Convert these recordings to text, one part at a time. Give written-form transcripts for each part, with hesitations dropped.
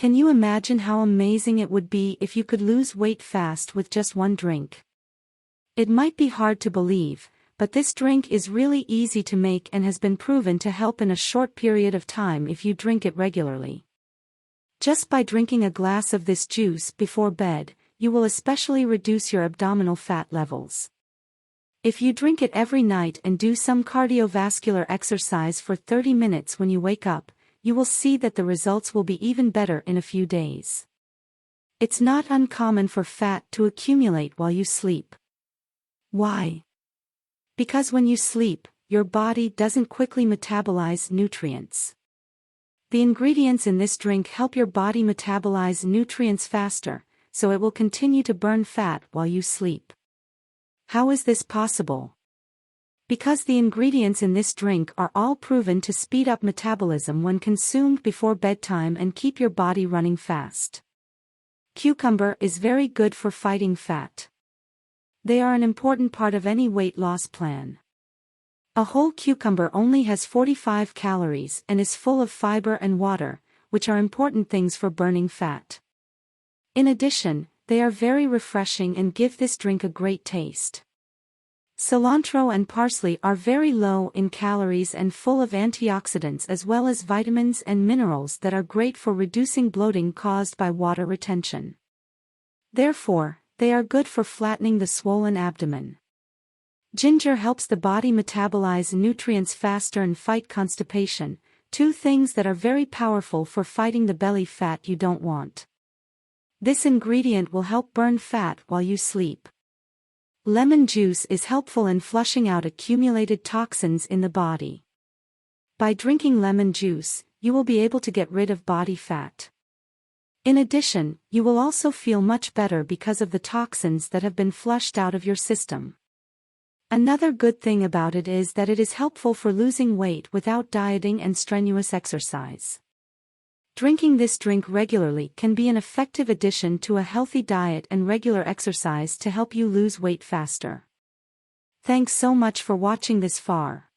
Can you imagine how amazing it would be if you could lose weight fast with just one drink? It might be hard to believe, but this drink is really easy to make and has been proven to help in a short period of time if you drink it regularly. Just by drinking a glass of this juice before bed, you will especially reduce your abdominal fat levels. If you drink it every night and do some cardiovascular exercise for 30 minutes when you wake up, you will see that the results will be even better in a few days. It's not uncommon for fat to accumulate while you sleep. Why? Because when you sleep, your body doesn't quickly metabolize nutrients. The ingredients in this drink help your body metabolize nutrients faster, so it will continue to burn fat while you sleep. How is this possible? Because the ingredients in this drink are all proven to speed up metabolism when consumed before bedtime and keep your body running fast. Cucumber is very good for fighting fat. They are an important part of any weight loss plan. A whole cucumber only has 45 calories and is full of fiber and water, which are important things for burning fat. In addition, they are very refreshing and give this drink a great taste. Cilantro and parsley are very low in calories and full of antioxidants as well as vitamins and minerals that are great for reducing bloating caused by water retention. Therefore, they are good for flattening the swollen abdomen. Ginger helps the body metabolize nutrients faster and fight constipation, two things that are very powerful for fighting the belly fat you don't want. This ingredient will help burn fat while you sleep. Lemon juice is helpful in flushing out accumulated toxins in the body. By drinking lemon juice, you will be able to get rid of body fat. In addition, you will also feel much better because of the toxins that have been flushed out of your system. Another good thing about it is that it is helpful for losing weight without dieting and strenuous exercise. Drinking this drink regularly can be an effective addition to a healthy diet and regular exercise to help you lose weight faster. Thanks so much for watching this far.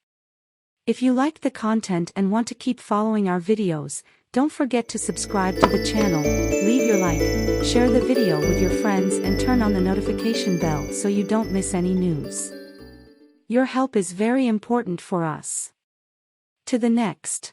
If you liked the content and want to keep following our videos, don't forget to subscribe to the channel, leave your like, share the video with your friends and turn on the notification bell so you don't miss any news. Your help is very important for us. To the next.